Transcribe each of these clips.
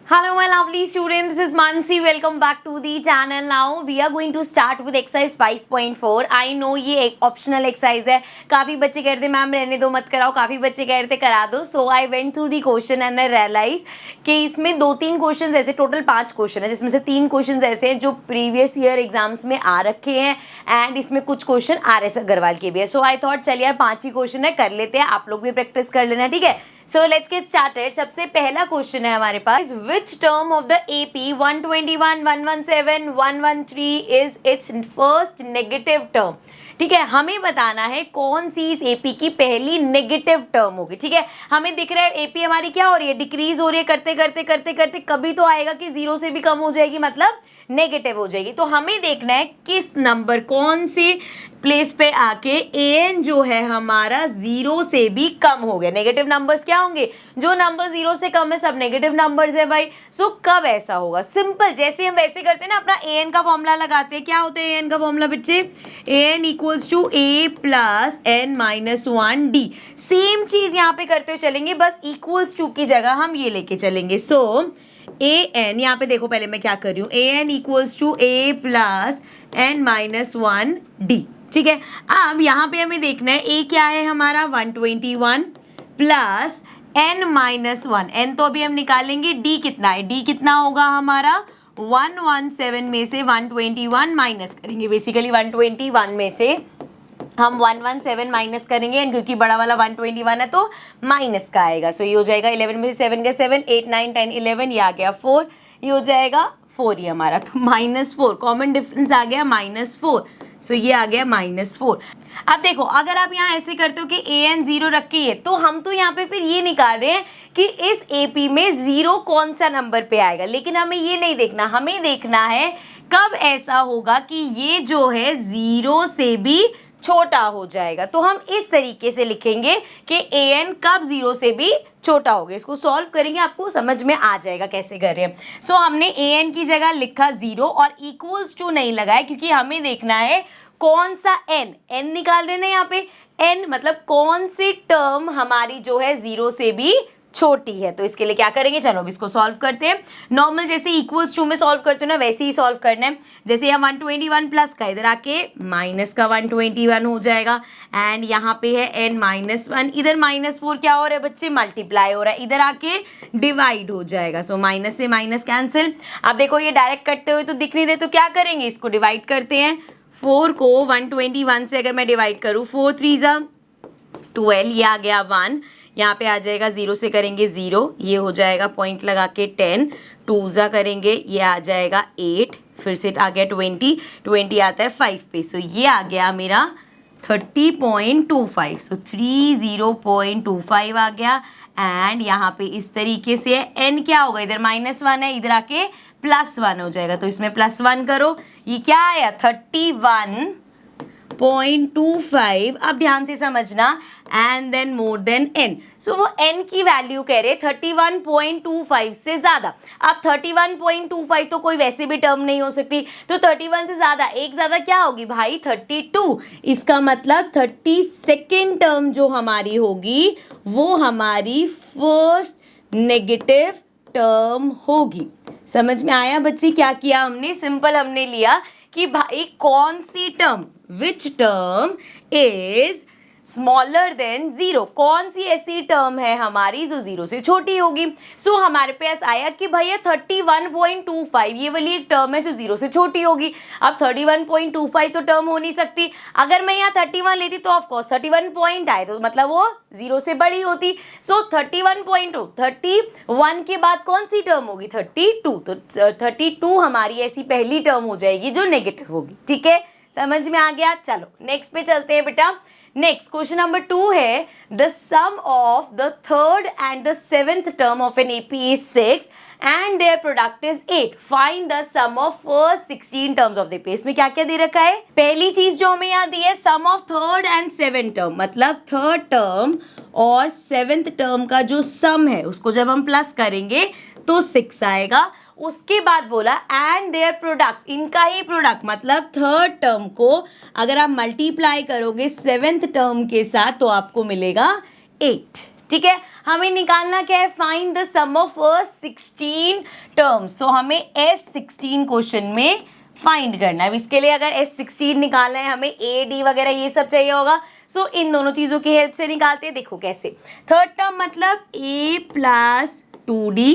Hello my lovely students, this is Mansi. Welcome back to the channel. Now we are going to start with exercise 5.4. I know ये एक optional exercise है. काफ़ी बच्चे कह रहे थे मैम रहने दो मत कराओ, काफ़ी बच्चे कह रहे थे करा दो. So I went through the question and I realize कि इसमें 2-3 क्वेश्चन ऐसे, टोटल 5 क्वेश्चन है जिसमें से 3 क्वेश्चन ऐसे हैं जो प्रीवियस ईयर एग्जाम्स में आ रखे हैं एंड इसमें कुछ क्वेश्चन RS अग्रवाल के भी है. सो आई थॉट चलिए यार 5 ही क्वेश्चन है, कर लेते हैं, आप लोग भी प्रैक्टिस कर लेना, ठीक है. So let's get started. सबसे पहला क्वेश्चन है हमारे पास, which term of the AP 121, 117, 113 is its first negative term. ठीक है, हमें बताना है कौन सी इस AP की पहली नेगेटिव टर्म होगी. ठीक है, हमें दिख रहा है AP हमारी क्या हो रही है, डिक्रीज हो रही है, करते करते करते करते कभी तो आएगा कि 0 से भी कम हो जाएगी, मतलब नेगेटिव हो जाएगी. तो हमें देखना है किस नंबर, कौन से प्लेस पे आके an जो है हमारा 0 से भी कम हो गया. नेगेटिव नंबर्स क्या होंगे, जो नंबर 0 से कम है सब नेगेटिव नंबर्स है भाई. सो कब ऐसा होगा, सिंपल जैसे हम वैसे करते हैं ना, अपना an का फॉर्मूला लगाते हैं. क्या होता है an का फॉर्मूला बच्चे, an equals to a plus n minus 1d. Same चीज यहाँ पे करते हुए चलेंगे, बस इक्वल्स टू की जगह हम ये लेके चलेंगे. सो an, यहाँ पे देखो पहले मैं क्या कर रही हूँ, an equals to a plus n minus 1d. ठीक है, अब यहाँ पे हमें देखना है a क्या है हमारा 121 प्लस n माइनस 1. n तो अभी हम निकालेंगे, d कितना है, d कितना होगा हमारा 117 में से 121 माइनस करेंगे. बेसिकली 121 में से हम 117 माइनस करेंगे एंड क्योंकि बड़ा वाला 121 है तो माइनस का आएगा. सो ये हो जाएगा 11 में से 7 गया 7, 8 9 10 11, ये आ गया 4, ये हो जाएगा 4 ही हमारा. तो -4 कॉमन डिफरेंस आ गया -4. सो ये आ गया -4. अब देखो अगर आप यहाँ ऐसे करते हो कि an 0 रखी है तो हम तो यहाँ पे फिर ये निकाल रहे हैं कि इस AP में 0 कौन सा नंबर पे आएगा, लेकिन हमें ये नहीं देखना. हमें देखना है कब ऐसा होगा कि ये जो है 0 से भी छोटा हो जाएगा. तो हम इस तरीके से लिखेंगे कि an कब 0 से भी छोटा हो गया. इसको सॉल्व करेंगे, आपको समझ में आ जाएगा कैसे कर रहे हैं. सो हमने an की जगह लिखा 0 और इक्वल्स टू नहीं लगाया क्योंकि हमें देखना है कौन सा n निकाल रहे हैं ना यहाँ पे. n मतलब कौन सी टर्म हमारी जो है 0 से भी छोटी है. तो इसके लिए क्या करेंगे, चलो अब इसको सॉल्व करते हैं. नॉर्मल जैसे इक्वल्स टू में सॉल्व करते हो ना वैसे ही सॉल्व करना है. जैसे यहाँ 121 प्लस का इधर आके माइनस का 121 हो जाएगा एंड यहाँ पे है n माइनस 1, इधर -4 क्या हो रहा है बच्चे, मल्टीप्लाई हो रहा है, इधर आके डिवाइड हो जाएगा. सो माइनस से माइनस कैंसिल. अब देखो ये डायरेक्ट करते हुए तो दिख नहीं रहे तो क्या करेंगे, इसको डिवाइड करते हैं. 4 को 121 से अगर मैं डिवाइड करूँ, 4 3 जा 12, ये आ गया 1, यहाँ पे आ जाएगा 0 से करेंगे 0, ये हो जाएगा पॉइंट लगा के 10, 2 जा करेंगे ये आ जाएगा 8, फिर से आ गया 20 आता है 5 पे. सो ये आ गया मेरा 30.25. सो 30.25 आ गया एंड यहाँ पे इस तरीके से n क्या होगा, इधर -1 है, इधर आके +1 हो जाएगा. तो इसमें +1 करो, ये क्या आया 31.25. अब ध्यान से समझना, and then more then n. So वो n की वैल्यू कह रहे 31.25 से ज्यादा. अब 31.25 तो कोई वैसे भी टर्म नहीं हो सकती, तो 31 से ज्यादा, एक ज्यादा क्या होगी भाई 32. इसका मतलब 32nd टर्म जो हमारी होगी वो हमारी फर्स्ट नेगेटिव टर्म होगी. समझ में आया बच्चे, क्या किया हमने, सिंपल हमने लिया कि भाई कौन सी term, which term is smaller than 0, कौन सी ऐसी टर्म है हमारी जो 0 से छोटी होगी. सो हमारे पास आया कि भैया 31.25 ये वाली एक टर्म है जो 0 से छोटी होगी. अब 31.25 तो टर्म हो नहीं सकती, अगर मैं यहाँ 31 लेती तो ऑफकोर्स 31 पॉइंट आए तो मतलब वो 0 से बड़ी होती. सो 31 के बाद कौन सी टर्म होगी 32, तो 32 हमारी ऐसी पहली टर्म हो जाएगी जो नेगेटिव होगी. ठीक है, समझ में आ गया. चलो नेक्स्ट पे चलते हैं बेटा. नेक्स्ट क्वेश्चन नंबर 2 है, the sum of the third and the 7th term of an AP is 6 and their product is 8. Find the sum of first 16 terms of the AP. इसमें क्या क्या दे रखा है, पहली चीज जो हमें यहाँ दी है sum of third and 7th term, मतलब थर्ड टर्म और 7th टर्म का जो सम है उसको जब हम प्लस करेंगे तो 6 आएगा. उसके बाद बोला एंड देयर प्रोडक्ट, इनका ही प्रोडक्ट मतलब थर्ड टर्म को अगर आप मल्टीप्लाई करोगे 7th टर्म के साथ तो आपको मिलेगा 8. ठीक है, हमें निकालना क्या है, find the sum of 16 terms. तो हमें S16 क्वेश्चन में फाइंड करना है। इसके लिए अगर S16 निकालना है, हमें A D वगैरह ये सब चाहिए होगा। सो इन दोनों चीजों की हेल्प से निकालते हैं। देखो कैसे, थर्ड टर्म मतलब A plus 2D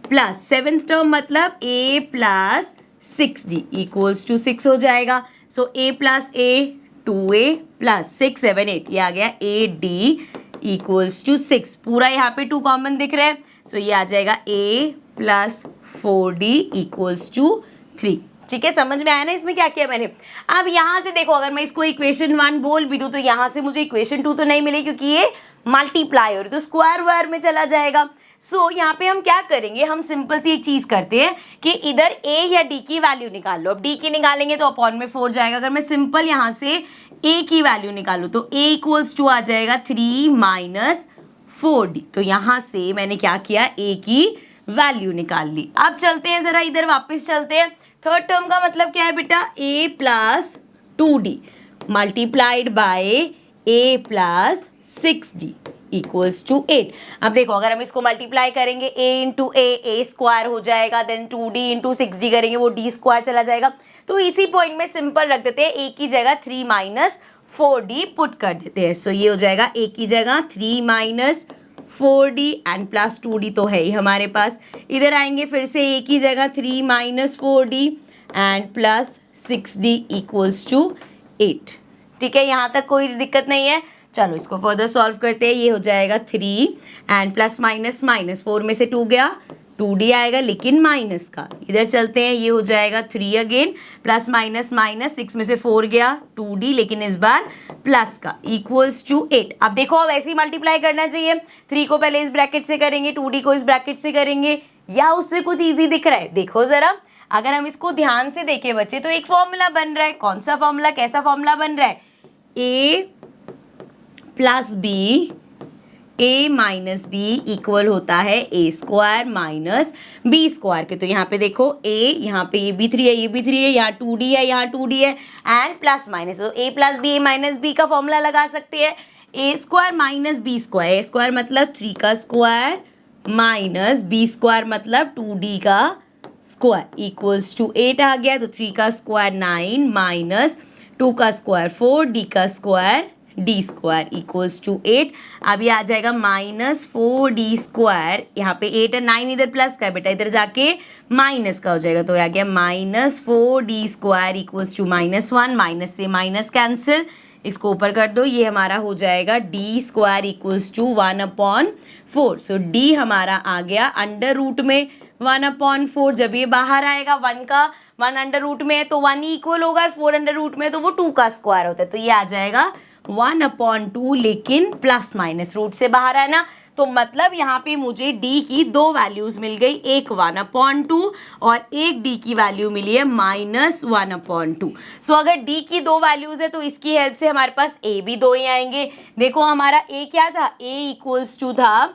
plus seventh term मतलब A plus 6D equals to 6 हो जाएगा। So A plus A 2A plus 6 7 8 ये आ गया AD इक्वल्स टू 6। पूरा यहाँ पे 2 कॉमन दिख रहा है। सो ये आ जाएगा A plus 4D equals to 3। ठीक है, समझ में आया ना इसमें क्या किया मैंने। अब यहाँ से देखो, अगर मैं इसको इक्वेशन 1 बोल भी दूँ तो यहाँ से मुझे इक्वेशन 2 तो नहीं मिलेगी क्योंकि ये मल्टीप्लाई हो रही, तो स्क्वायर वायर में चला जाएगा। सो यहाँ पे हम क्या करेंगे, हम सिंपल सी एक चीज करते हैं कि इधर A या D की वैल्यू निकाल लो। अब D की निकालेंगे तो अपॉन में 4 जाएगा। अगर मैं सिंपल यहाँ से A की वैल्यू निकालूँ तो A इक्वल्स टू आ जाएगा 3 माइनस 4D। तो यहाँ से मैंने क्या किया, A की वैल्यू निकाल ली। अब चलते हैं जरा इधर वापस चलते हैं। थर्ड टर्म का मतलब क्या है बेटा, A plus 2D multiplied by A plus 6D equals to 8। अब देखो, अगर हम इसको मल्टीप्लाई करेंगे A इंटू A स्क्वायर हो जाएगा, देन 2D इंटू 6D करेंगे वो D स्क्वायर चला जाएगा। तो इसी पॉइंट में सिंपल रख देते हैं, A की जगह 3 माइनस 4D पुट कर देते हैं। सो ये हो जाएगा A की जगह 3 minus 4D and plus 2D तो है ही हमारे पास। इधर आएंगे फिर से A की जगह 3 minus 4D and plus 6D equals to 8। ठीक है, यहाँ तक कोई दिक्कत नहीं है। चलो इसको फर्दर सॉल्व करते हैं। ये हो जाएगा 3 एंड प्लस माइनस माइनस 4 में से 2 गया, 2D आएगा लेकिन माइनस का। इधर चलते हैं, ये हो जाएगा 3 अगेन, प्लस माइनस माइनस 6 में से 4 गया, 2D लेकिन इस बार प्लस का इक्वल्स टू 8। अब देखो, अब ऐसे ही मल्टीप्लाई करना चाहिए। 3 को पहले इस ब्रैकेट से करेंगे, 2D को इस ब्रैकेट से करेंगे, या उससे कुछ ईजी दिख रहा है। देखो जरा, अगर हम इसको ध्यान से देखें बच्चे तो एक फॉर्मूला बन रहा है। कौन सा फॉर्मूला, कैसा फॉर्मूला बन रहा है, A plus B A minus B equal होता है A square minus B square के। तो यहाँ पे देखो A, यहाँ पे ये भी 3 है, ये भी 3 है, यहाँ 2D है, यहाँ 2D है एंड प्लस माइनस। तो A plus B A minus B का फॉर्मूला लगा सकते हैं, A square minus B square. A square मतलब 3 का स्क्वायर माइनस B स्क्वायर मतलब 2D का स्क्वायर इक्वल्स टू 8 आ गया। तो 3 का स्क्वायर 9 माइनस 2 का स्क्वायर 4, D का square D square equals to 8। अब ये आ जाएगा माइनस 4D स्क्वायर, यहाँ पे 8 है, 9 इधर प्लस का है बेटा, इधर जाके माइनस का हो जाएगा। तो आ गया minus 4D square equals to -1, minus से माइनस कैंसिल, इसको ऊपर कर दो, ये हमारा हो जाएगा D square equals to 1/4। So D हमारा आ गया अंडर रूट में 1/4। जब ये बाहर आएगा 1 अंडर रूट में है तो 1 इक्वल होगा, 4 अंडर रूट में है तो वो 2 का स्क्वायर होता है। तो ये आ जाएगा 1/2 लेकिन प्लस माइनस रूट से बाहर है ना। तो मतलब यहाँ पे मुझे D की 2 वैल्यूज मिल गई, एक 1/2 और एक D की वैल्यू मिली है -1/2। सो अगर D की 2 वैल्यूज है तो इसकी हेल्प से हमारे पास A भी 2 ही आएंगे। देखो हमारा A क्या था, A इक्वल्स टू था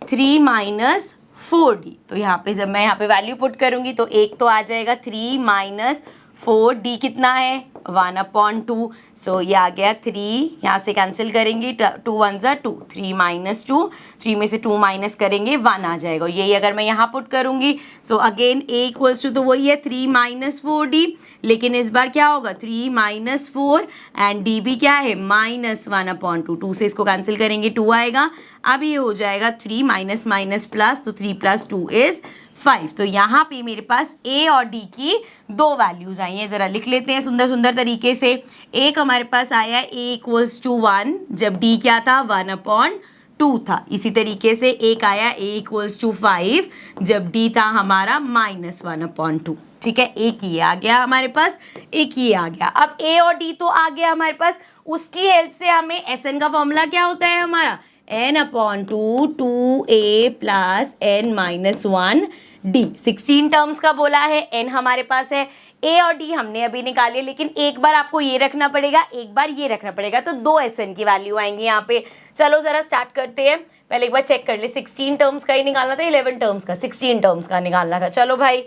3 माइनस 4D। तो यहाँ पे जब मैं यहाँ पे वैल्यू पुट करूंगी तो एक तो आ जाएगा 3 माइनस 4D कितना है 1/2। सो ये आ गया 3, यहाँ से कैंसिल करेंगे, 2 1 जा 2, 3 माइनस 2, 3 में से 2 माइनस करेंगे 1 आ जाएगा। यही अगर मैं यहाँ पुट करूंगी so again A equals to तो वही है 3 माइनस 4D, लेकिन इस बार क्या होगा 3 माइनस 4 एंड D भी क्या है -1/2। 2 से इसको कैंसिल करेंगे 2 आएगा। अब ये हो जाएगा 3 माइनस माइनस प्लस, तो 3 प्लस 2 इज 5। तो यहाँ पे मेरे पास A और D की 2 वैल्यूज आई हैं। जरा लिख लेते हैं सुंदर सुंदर तरीके से। एक हमारे पास आया है A इक्वल्स टू 1 जब D क्या था 1/2 था। इसी तरीके से एक आया A इक्वल्स टू 5 जब D था हमारा -1/2। ठीक है, एक ये आ गया हमारे पास, एक ये आ गया। अब A और D तो आ गया हमारे पास, उसकी हेल्प से हमें SN का फॉर्मूला क्या होता है हमारा n/2 2a plus n-1d। 16 terms का बोला है, n हमारे पास है, a और d हमने अभी निकाले, लेकिन एक बार आपको ये रखना पड़ेगा, एक बार ये रखना पड़ेगा, तो 2 SN की वैल्यू आएंगी यहाँ पे। चलो जरा स्टार्ट करते हैं। पहले एक बार चेक कर ले, 16 टर्म्स का ही निकालना था 11 टर्म्स का, 16 टर्म्स का निकालना था। चलो भाई,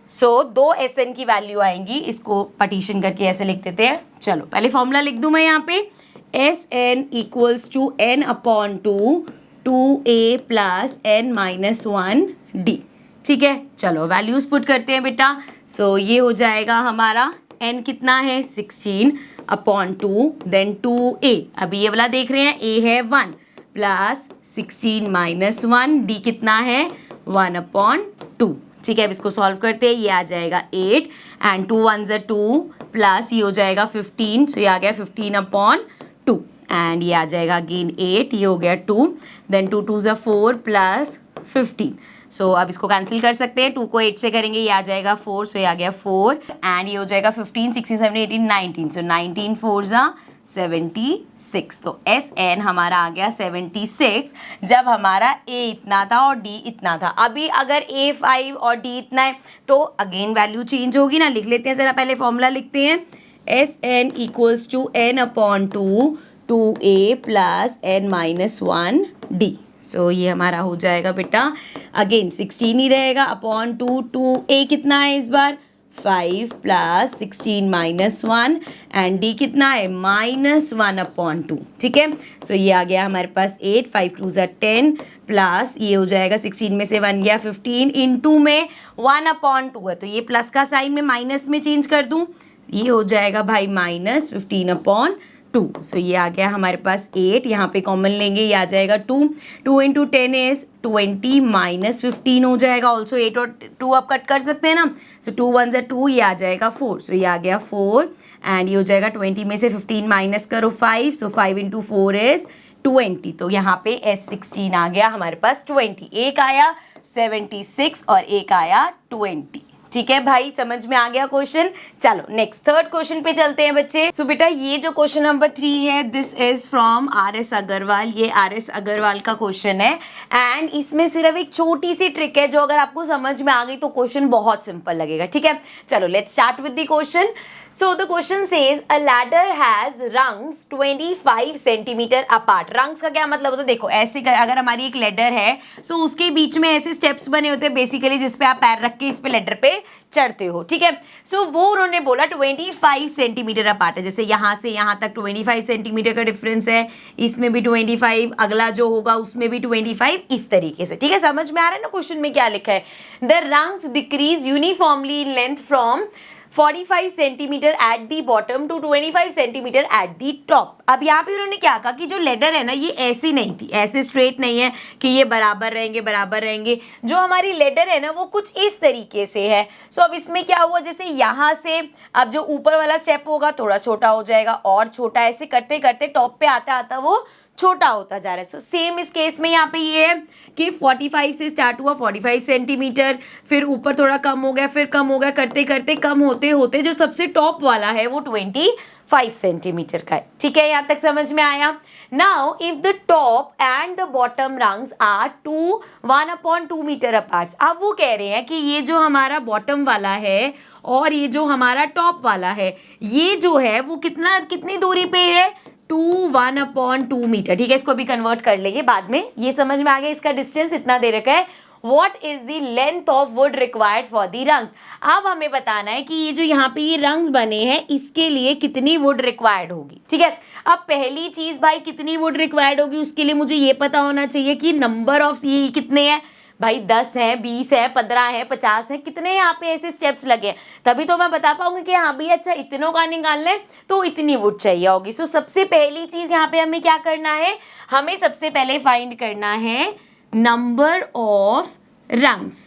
सो 2 SN की वैल्यू आएंगी, इसको पार्टीशन करके ऐसे लिख देते हैं। चलो पहले फॉर्मूला लिख दूं मैं यहाँ पे, SN equals to n/2 2a plus n minus 1d। ठीक है, चलो वैल्यूज पुट करते हैं बेटा। सो ये हो जाएगा हमारा n कितना है 16 अपॉन 2 देन 2a। अभी ये वाला देख रहे हैं a है 1 प्लस 16 माइनस 1 d कितना है 1 अपॉन 2। ठीक है, अब इसको सॉल्व करते हैं। ये आ जाएगा 8 एंड 2 1 ज़ा 2 प्लस ये हो जाएगा 15। सो ये आ गया 15 अपॉन 2 एंड ये आ जाएगा अगेन 8, ये हो गया 2 देन 2 2 ज़ा 4 प्लस 15। सो अब इसको कैंसिल कर सकते हैं, 2 को 8 से करेंगे, ये आ जाएगा 4। सो ये आ गया 4 एंड ये हो जाएगा 15 16 17 18 19। सो 19 4 ज़ा 76। तो SN हमारा आ गया 76 जब हमारा A इतना था और D इतना था। अभी अगर A 5 और D इतना है तो अगेन वैल्यू चेंज होगी ना। लिख लेते हैं ज़रा, पहले फॉर्मूला लिखते हैं। SN equals to n upon 2 2a plus n minus 1d। So ये हमारा हो जाएगा बेटा अगेन 16 ही रहेगा अपॉन 2 2a कितना है इस बार 5 प्लस 16 माइनस 1 एंड d कितना है माइनस 1 अपॉन 2। ठीक है, सो ये आ गया हमारे पास 8 5 2 ज़ा 10 प्लस ये हो जाएगा 16 में से 1 गया 15 इनटू में 1 अपॉन 2 है तो ये प्लस का साइन में माइनस में चेंज कर दूं, ये हो जाएगा भाई माइनस 15 अपॉन 2। सो ये आ गया हमारे पास 8, यहाँ पे कॉमन लेंगे, ये आ जाएगा 2 2 इंटू 10 इज 20 माइनस 15 हो जाएगा। ऑल्सो 8 और 2 आप कट कर सकते हैं ना। सो 2 1 ज़ा 2, ये आ जाएगा 4। सो ये आ गया 4 एंड ये हो जाएगा 20 में से 15 माइनस करो 5। सो 5 इंटू 4 इज 20। तो यहाँ पे S16 आ गया हमारे पास 20। एक आया 76 और एक आया 20। ठीक है भाई, समझ में आ गया क्वेश्चन। चलो नेक्स्ट थर्ड क्वेश्चन पे चलते हैं बच्चे। सो बेटा ये जो क्वेश्चन नंबर 3 है this is from RS Agarwal. ये RS अग्रवाल का क्वेश्चन है एंड इसमें सिर्फ एक छोटी सी ट्रिक है जो अगर आपको समझ में आ गई तो क्वेश्चन बहुत सिंपल लगेगा। ठीक है, चलो let's start with the question. So the question says a ladder has rungs 25 centimetre apart. Rungs का क्या मतलब होता है, देखो ऐसे अगर हमारी एक लेडर है सो उसके बीच में ऐसे स्टेप्स बने होते हैं बेसिकली जिस पे आप पैर रख के इस पे लेडर पे चढ़ते हो। ठीक है, सो वो उन्होंने बोला 25 सेंटीमीटर अपार्ट है। जैसे यहाँ से यहाँ तक 25 सेंटीमीटर का डिफरेंस है, इसमें भी 25, अगला जो होगा उसमें भी 25, इस तरीके से। ठीक है, समझ में आ रहा है ना क्वेश्चन में क्या लिखा है। The rungs decrease uniformly in length from 45 centimetre at the bottom to 25 centimetre at the top. अब यहाँ पे उन्होंने क्या कहा कि जो लेडर है ना ये ऐसी नहीं थी, ऐसे स्ट्रेट नहीं है कि ये बराबर रहेंगे। जो हमारी लेडर है ना वो कुछ इस तरीके से है। सो अब इसमें क्या हुआ, जैसे यहाँ से अब जो ऊपर वाला स्टेप होगा थोड़ा छोटा हो जाएगा और छोटा, ऐसे करते करते टॉप पे आता आता वो छोटा होता जा रहा है। सो सेम इस केस में यहाँ पे ये है कि 45 से स्टार्ट हुआ 45 सेंटीमीटर, फिर ऊपर थोड़ा कम हो गया, फिर कम हो गया, करते करते कम होते होते जो सबसे टॉप वाला है वो 25 सेंटीमीटर का है। ठीक है, यहाँ तक समझ में आया। Now if the top and the bottom rungs are 1/2 metre apart. अब वो कह रहे हैं कि ये जो हमारा बॉटम वाला है और ये जो हमारा टॉप वाला है ये जो है वो कितनी दूरी पे है 1/2 मीटर। ठीक है, इसको भी कन्वर्ट कर लेंगे बाद में, ये समझ में आ गया। इसका डिस्टेंस इतना दे रखा है। What is the length of wood required for the rungs? अब हमें बताना है कि ये जो यहाँ पे ये रंग्स बने हैं इसके लिए कितनी वुड रिक्वायर्ड होगी। ठीक है, अब पहली चीज भाई कितनी वुड रिक्वायर्ड होगी उसके लिए मुझे ये पता होना चाहिए कि नंबर ऑफ ये कितने हैं भाई, 10 है, 20 है, 15 है, 50 है, कितने यहाँ पे ऐसे स्टेप्स लगे हैं, तभी तो मैं बता पाऊंगी कि हाँ भाई अच्छा इतनों का निकालना है तो इतनी वुड चाहिए होगी। सो सबसे पहली चीज यहाँ पे हमें क्या करना है, हमें सबसे पहले फाइंड करना है नंबर ऑफ रंग्स।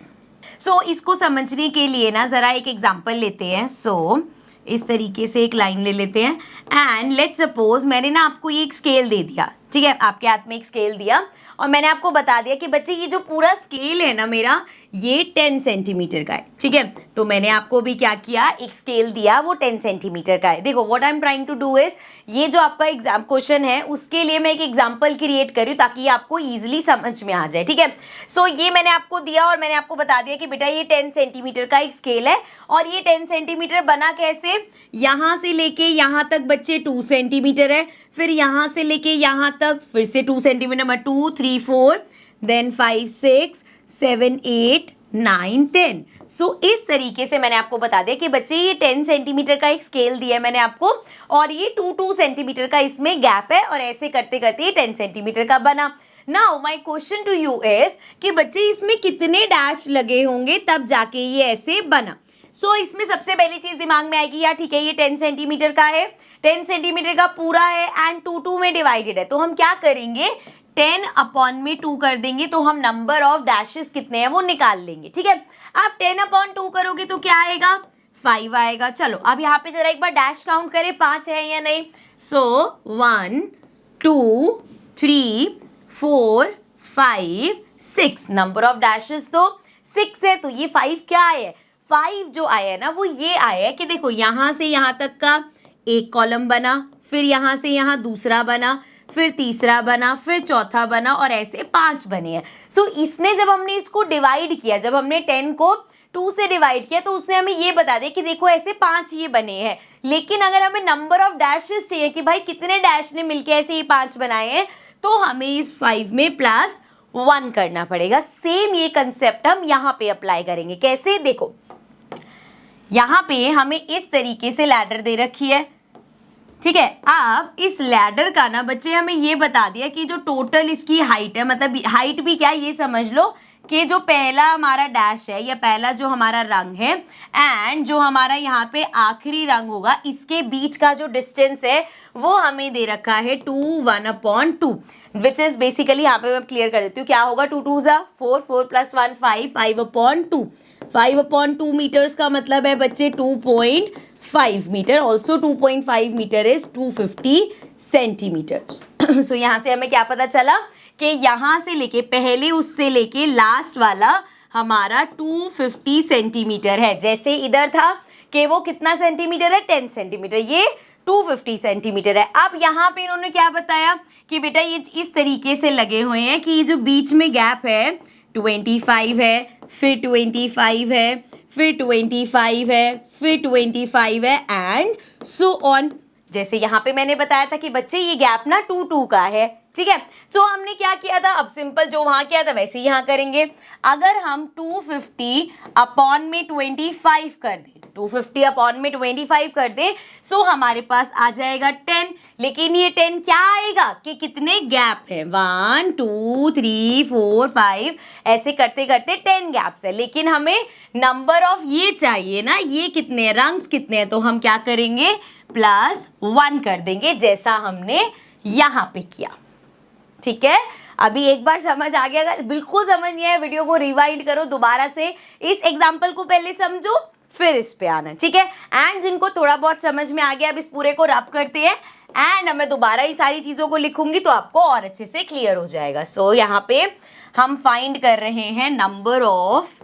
सो इसको समझने के लिए ना जरा एक एग्जांपल लेते हैं। सो इस तरीके से एक लाइन ले लेते हैं एंड लेट्स सपोज मैंने ना आपको ये एक स्केल दे दिया। ठीक है, आपके हाथ में एक स्केल दिया और मैंने आपको बता दिया कि बच्चे ये जो पूरा स्केल है ना मेरा ये 10 सेंटीमीटर का है। ठीक है, तो मैंने आपको भी क्या किया, एक स्केल दिया वो 10 सेंटीमीटर का है। देखो what I am trying to do is, ये जो आपका एग्जाम क्वेश्चन है उसके लिए मैं एक एग्जांपल क्रिएट करी ताकि आपको इजीली समझ में आ जाए। ठीक है, सो ये मैंने आपको दिया और मैंने आपको बता दिया कि बेटा ये 10 सेंटीमीटर का एक स्केल है और ये 10 सेंटीमीटर बना कैसे, यहाँ से लेके यहाँ तक बच्चे 2 सेंटीमीटर है, फिर यहाँ से लेके यहाँ तक फिर से 2 सेंटीमीटर, नंबर 2 3 4 देन 5 6 7 8 9 10। सो इस तरीके से मैंने आपको बता दिया कि बच्चे ये 10 सेंटीमीटर का एक स्केल दिया है मैंने आपको और ये 2 सेंटीमीटर का इसमें गैप है और ऐसे करते करते ये 10 सेंटीमीटर का बना। Now my question to you is कि बच्चे इसमें कितने डैश लगे होंगे तब जाके ये ऐसे बना। सो इसमें सबसे पहली चीज दिमाग में आएगी यार, ठीक है ये 10 सेंटीमीटर का है, 10 सेंटीमीटर का पूरा है एंड 2 में डिवाइडेड है, तो हम क्या करेंगे 10 अपॉन में 2 कर देंगे, तो हम नंबर ऑफ डैशेस कितने हैं वो निकाल लेंगे। ठीक है, आप 10 अपॉन 2 करोगे तो क्या आएगा 5 आएगा। चलो अब यहाँ पे जरा एक बार डैश काउंट करें 5 है या नहीं। सो 1 2 3 4 5 6 नंबर ऑफ डैशेस तो 6 है, तो ये 5 क्या है 5 जो आया है ना वो ये आया है कि देखो यहाँ से यहाँ तक का एक कॉलम बना, फिर यहाँ से यहाँ दूसरा बना, फिर तीसरा बना, फिर चौथा बना और ऐसे 5 बने हैं। सो इसने जब हमने इसको डिवाइड किया, जब हमने 10 को 2 से डिवाइड किया तो उसने हमें ये बता दिया कि देखो ऐसे 5 ये बने हैं। लेकिन अगर हमें नंबर ऑफ डैशेस चाहिए कि भाई कितने डैश ने मिलके ऐसे ये 5 बनाए हैं, तो हमें इस 5 में +1 करना पड़ेगा। सेम ये कंसेप्ट हम यहाँ पे अप्लाई करेंगे। कैसे, देखो यहाँ पे हमें इस तरीके से लैडर दे रखी है, ठीक है। अब इस लैडर का ना बच्चे हमें ये बता दिया कि जो टोटल इसकी हाइट है, मतलब हाइट भी क्या ये समझ लो कि जो पहला हमारा डैश है या पहला जो हमारा रंग है एंड जो हमारा यहाँ पे आखिरी रंग होगा, इसके बीच का जो डिस्टेंस है वो हमें दे रखा है 2 1/2 विच इज बेसिकली, यहाँ पे मैं क्लियर कर देती हूँ क्या होगा। 2 2 4, 4 + 1 5, 5/2 5/2 मीटर्स का मतलब है बच्चे 2.5 metre. Also 2.5 metre is 250 centimetre. So यहाँ से हमें क्या पता चला कि यहाँ से लेके पहले उससे लेके लास्ट वाला हमारा 250 सेंटीमीटर है। जैसे इधर था कि वो कितना सेंटीमीटर है 10 सेंटीमीटर, ये 250 सेंटीमीटर है। अब यहाँ पे इन्होंने क्या बताया कि बेटा ये इस तरीके से लगे हुए हैं कि ये जो बीच में गैप है 25 है, फिर 25 है, फिर 25 है, फिर 25 है एंड सो ऑन। जैसे यहाँ पे मैंने बताया था कि बच्चे ये गैप ना 2 2 का है, ठीक है। तो हमने क्या किया था, अब सिंपल जो वहाँ किया था वैसे ही यहाँ करेंगे। अगर हम 250 अपॉन में 25 कर दें, 250 अपॉन में 25 कर दें, सो हमारे पास आ जाएगा 10। लेकिन ये 10 क्या आएगा कि कितने गैप है 1 2 3 4 5 ऐसे करते करते 10 गैप्स है। लेकिन हमें नंबर ऑफ ये चाहिए ना, ये कितने रंग्स कितने हैं, तो हम क्या करेंगे +1 कर देंगे जैसा हमने यहाँ पे किया। ठीक है, अभी एक बार समझ आ गया? अगर बिल्कुल समझ नहीं आया वीडियो को रिवाइंड करो दोबारा से, इस एग्जाम्पल को पहले समझो फिर इस पे आना, ठीक है। एंड जिनको थोड़ा बहुत समझ में आ गया अब इस पूरे को रब करते हैं एंड मैं दोबारा ही सारी चीजों को लिखूंगी तो आपको और अच्छे से क्लियर हो जाएगा। सो यहाँ पे हम फाइंड कर रहे हैं नंबर ऑफ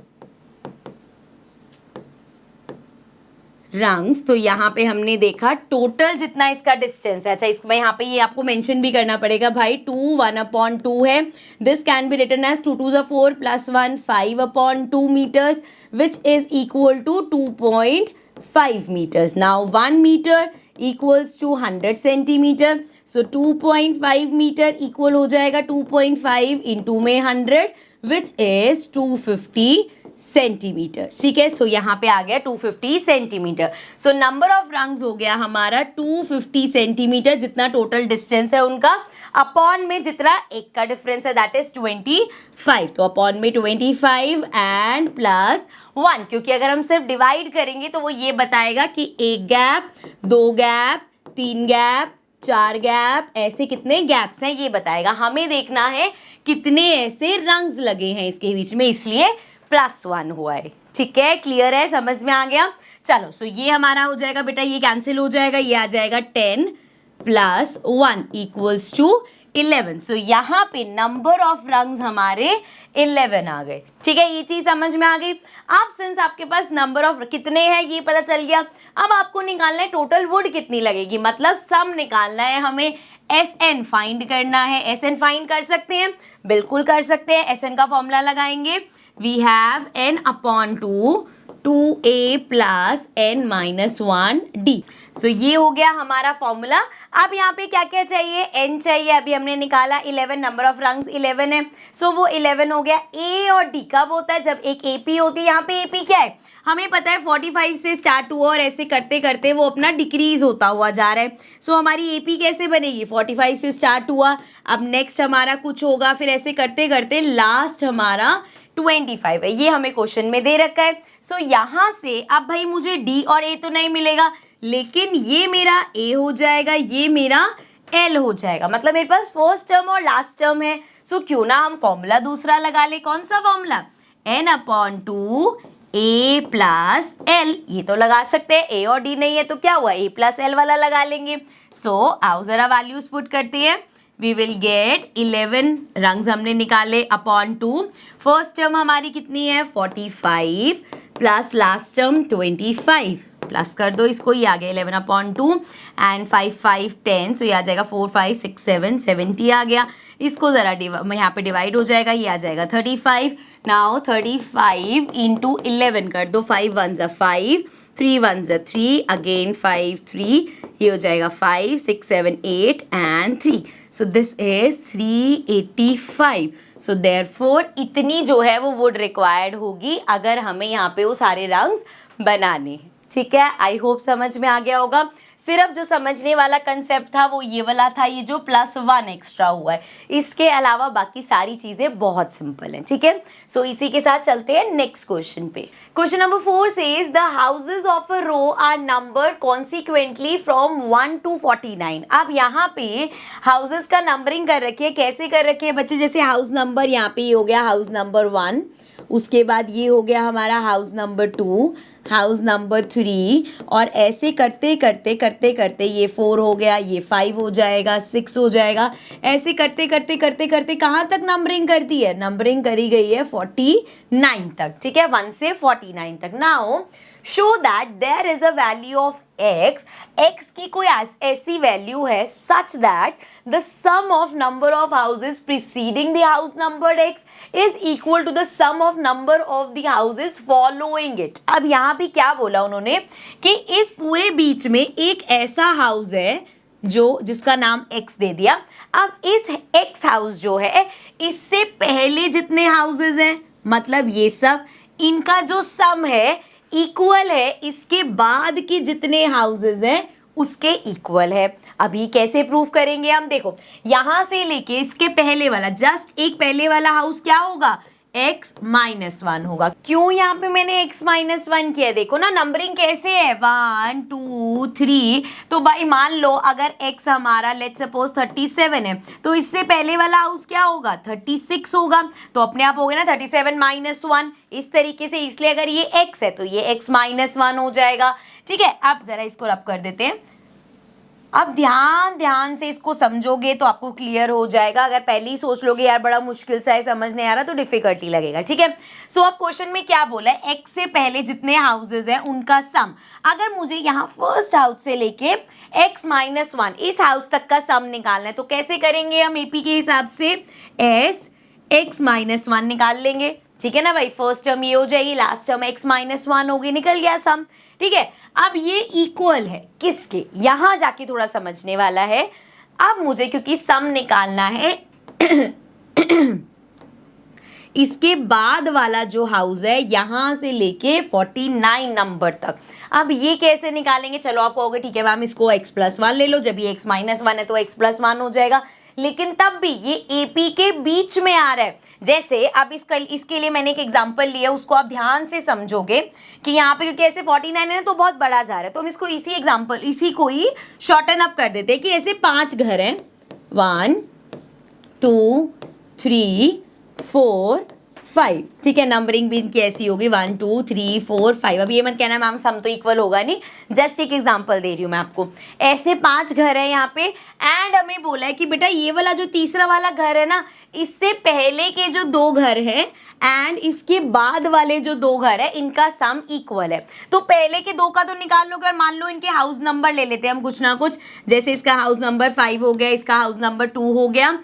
रंग्स। तो यहाँ पे हमने देखा टोटल जितना इसका डिस्टेंस है। अच्छा इसको मैं यहाँ पे ये आपको मेंशन भी करना पड़ेगा भाई, 2 1/2 है। This can be written as 2 2 4 + 1 5/2 metres which is equal to 2.5 metres. Now 1 metre equals to 100 centimetre. So 2.5 metre equal हो जाएगा 2.5 इंटू में 100 विच इज 250 सेंटीमीटर। ठीक है, सो यहाँ पे आ गया 250 centimetre. So number of rungs हो गया हमारा 250 सेंटीमीटर, जितना टोटल डिस्टेंस है उनका, अपॉन में जितना एक का डिफरेंस है दैट इज 25। तो अपॉन में 25 एंड +1, क्योंकि अगर हम सिर्फ डिवाइड करेंगे तो वो ये बताएगा कि 1 गैप 2 गैप 3 गैप 4 गैप, ऐसे कितने गैप्स हैं ये बताएगा। हमें देखना है कितने ऐसे रंग्स लगे हैं इसके बीच में, इसलिए +1 हुआ है। ठीक है, क्लियर है, समझ में आ गया? चलो सो ये हमारा हो जाएगा बेटा, ये कैंसिल हो जाएगा, ये आ जाएगा 10 + 1 इक्वल्स टू 11। सो यहाँ पे नंबर ऑफ रंग्स हमारे 11 आ गए। ठीक है, ये चीज समझ में आ गई। अब सिंस आपके पास नंबर ऑफ कितने हैं ये पता चल गया, अब आपको निकालना है टोटल वुड कितनी लगेगी, मतलब सम निकालना है हमें। SN फाइंड करना है। SN फाइंड कर सकते हैं, बिल्कुल कर सकते हैं। SN का फॉर्मूला लगाएंगे, we have n/2 2a + n - 1 d। सो ये हो गया हमारा फॉर्मूला। अब यहाँ पे क्या क्या चाहिए, n चाहिए, अभी हमने निकाला 11, नंबर ऑफ रंग्स 11 है, सो वो 11 हो गया। a और d कब होता है, जब एक ap होती है। यहाँ पे ap क्या है, हमें पता है 45 से स्टार्ट हुआ और ऐसे करते करते वो अपना डिक्रीज होता हुआ जा रहा है। सो हमारी ap कैसे बनेगी, 45 से स्टार्ट हुआ, अब नेक्स्ट हमारा कुछ होगा, फिर ऐसे करते करते लास्ट हमारा 25 है, ये हमें क्वेश्चन में दे रखा है। सो यहाँ से अब भाई मुझे d और a तो नहीं मिलेगा, लेकिन ये मेरा a हो जाएगा, ये मेरा l हो जाएगा, मतलब मेरे पास फर्स्ट टर्म और लास्ट टर्म है। सो क्यों ना हम फॉर्मूला दूसरा लगा ले, कौन सा formula, n/2 a plus l, ये तो लगा सकते हैं, a और d नहीं है तो क्या हुआ, a प्लस l वाला लगा लेंगे। सो आओ जरा वैल्यूज पुट करते हैं, वी विल गेट 11 रंग्स हमने निकाले अपॉन 2, फर्स्ट टर्म हमारी कितनी है 45 प्लस लास्ट टर्म 25, प्लस कर दो इसको, ये आ गया 11/2 एंड 5 5 10, सो ये आ जाएगा 4 5 6 7 70 आ गया। इसको ज़रा यहाँ पे डिवाइड हो जाएगा, ये आ जाएगा 35। नाउ 35 इंटू 11 कर दो, 5 1 ज़ा 5, 3 1 ज़ा 3, अगेन 5 3, ये हो जाएगा 5 6 7 8 and 3, so this is 385। So therefore इतनी जो है वो वुड रिक्वायर्ड होगी अगर हमें यहाँ पे वो सारे रंग्स बनाने। ठीक है, आई होप समझ में आ गया होगा। सिर्फ जो समझने वाला कंसेप्ट था वो ये वाला था, ये जो +1 एक्स्ट्रा हुआ है, इसके अलावा बाकी सारी चीजें बहुत सिंपल हैं। ठीक है, सो इसी के साथ चलते हैं नेक्स्ट क्वेश्चन पे। Question number 4 says the houses of a row are numbered consequently from 1 to 49। अब यहाँ पे हाउसेज का नंबरिंग कर रखी है, कैसे कर रखी है बच्चे, जैसे हाउस नंबर यहाँ पे ये हो गया हाउस नंबर 1, उसके बाद ये हो गया हमारा हाउस नंबर 2, हाउस नंबर 3, और ऐसे करते करते करते करते ये 4 हो गया, ये 5 हो जाएगा, 6 हो जाएगा, ऐसे करते करते करते करते कहाँ तक नंबरिंग कर दी है, नंबरिंग करी गई है 49 तक। ठीक है, 1 से 49 तक। Now show that there is a value of x की कोई ऐसी वैल्यू है such that the sum of number of houses preceding the house number x is equal to the sum of number of the houses following it. अब यहाँ पे क्या बोला उन्होंने कि इस पूरे बीच में एक ऐसा हाउस है जो जिसका नाम x दे दिया। अब इस x हाउस जो है इससे पहले जितने हाउसेज हैं, मतलब ये सब, इनका जो सम है इक्वल है इसके बाद के जितने हाउसेज हैं उसके इक्वल है। अभी कैसे प्रूफ करेंगे हम, देखो यहां से लेके इसके पहले वाला, जस्ट एक पहले वाला हाउस क्या होगा, x-1 होगा। क्यों यहाँ पे मैंने x-1 किया, देखो ना नंबरिंग कैसे है, 1 2 3, तो भाई मान लो अगर x हमारा लेट्स सपोज 37 है तो इससे पहले वाला हाउस क्या होगा 36 होगा, तो अपने आप हो गया ना 37-1 इस तरीके से, इसलिए अगर ये x है तो ये x-1 हो जाएगा। ठीक है, अब जरा इसको रब कर देते हैं। अब ध्यान से इसको समझोगे तो आपको क्लियर हो जाएगा, अगर पहले ही सोच लोगे यार बड़ा मुश्किल सा है समझ नहीं आ रहा तो डिफिकल्टी लगेगा। ठीक है, सो अब क्वेश्चन में क्या बोला है, x से पहले जितने हाउसेज हैं उनका सम, अगर मुझे यहाँ फर्स्ट हाउस से लेके x-1 इस हाउस तक का सम निकालना है तो कैसे करेंगे हम, एपी के हिसाब से s x-1 निकाल लेंगे। ठीक है ना भाई, फर्स्ट टर्म ये हो जाएगी, लास्ट टर्म x-1 होगी, निकल गया सम। ठीक है, अब ये इक्वल है किसके, यहां जाके थोड़ा समझने वाला है। अब मुझे क्योंकि सम निकालना है इसके बाद वाला जो हाउस है यहां से लेके 49 नंबर तक, अब ये कैसे निकालेंगे, चलो आप कहोगे ठीक है मैम इसको x+1 ले लो, जब ये x-1 है तो x+1 हो जाएगा, लेकिन तब भी ये AP के बीच में आ रहा है। जैसे अब इसके लिए मैंने एक एग्जांपल लिया, उसको आप ध्यान से समझोगे कि यहाँ पे क्योंकि ऐसे 49 है ना तो बहुत बड़ा जा रहा है, तो हम इसको इसी को ही शॉर्टन अप कर देते हैं कि ऐसे 5 घर हैं, 1 2 3 4 5। ठीक है, नंबरिंग भी इनकी ऐसी होगी 1 2 3 4 5। अब ये मत कहना मैम सम तो इक्वल होगा नहीं, जस्ट एक एग्जांपल दे रही हूँ मैं आपको। ऐसे 5 घर है यहाँ पे, एंड हमें बोला है कि बेटा ये वाला जो तीसरा वाला घर है ना, इससे पहले के जो 2 घर हैं एंड इसके बाद वाले जो 2 घर है इनका सम इक्वल है। तो पहले के 2 का तो निकाल लो, अगर मान लो इनके हाउस नंबर ले लेते हैं हम कुछ ना कुछ, जैसे इसका हाउस नंबर 5 हो गया, इसका हाउस नंबर 2 हो गया,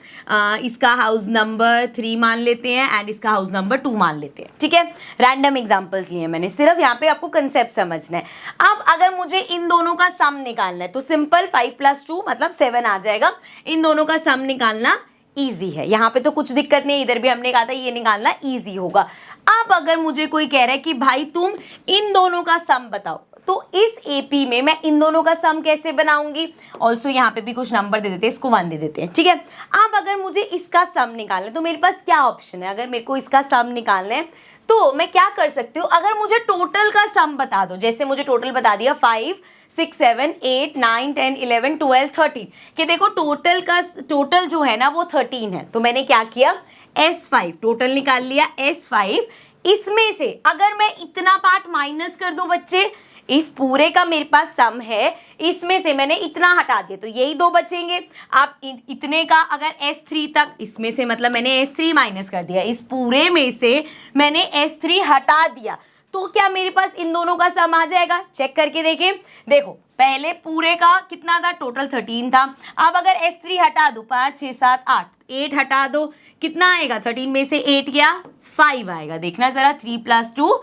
इसका हाउस नंबर 3 मान लेते हैं एंड इसका हाउस नंबर 2 मान मान लेते हैं, ठीक है। रैंडम एग्जांपल्स लिए मैंने, सिर्फ यहाँ पे आपको कंसेप्ट समझना है। अब अगर मुझे इन दोनों का सम निकालना है तो सिंपल 5 + 2 मतलब 7 आ जाएगा। इन दोनों का सम निकालना ईजी है, यहाँ पे तो कुछ दिक्कत नहीं, इधर भी हमने कहा था ये निकालना ईजी होगा। अब अगर मुझे कोई कह रहा है कि भाई तुम इन दोनों का सम बताओ, तो इस एपी में मैं इन दोनों का सम कैसे बनाऊंगी। ऑल्सो यहाँ पे भी कुछ नंबर दे देते हैं, इसको 1 दे देते हैं, ठीक है। अब अगर मुझे इसका सम निकालना है तो मेरे पास क्या ऑप्शन है। अगर मेरे को इसका सम निकालना है तो मैं क्या कर सकती हूँ, अगर मुझे टोटल का सम बता दो, जैसे मुझे टोटल बता दिया 5 6 7 8 9 10 11 12 13 कि देखो टोटल जो है ना वो 13 है, तो मैंने क्या किया S5 टोटल निकाल लिया। S5 इसमें से अगर मैं इतना पार्ट माइनस कर दूं बच्चे, इस पूरे का मेरे पास सम है, इसमें से मैंने इतना हटा दिया तो यही 2 बचेंगे। आप इतने का अगर S3 तक, इसमें से मतलब मैंने S3 माइनस कर दिया, इस पूरे में से मैंने S3 हटा दिया, तो क्या मेरे पास इन दोनों का सम आ जाएगा। चेक करके देखें, देखो पहले पूरे का कितना था, टोटल 13 था। अब अगर S3 हटा दो, 5 6 7 8 8 हटा दो, कितना आएगा, 13 में से 8 गया 5 आएगा। देखना जरा, 3 + 2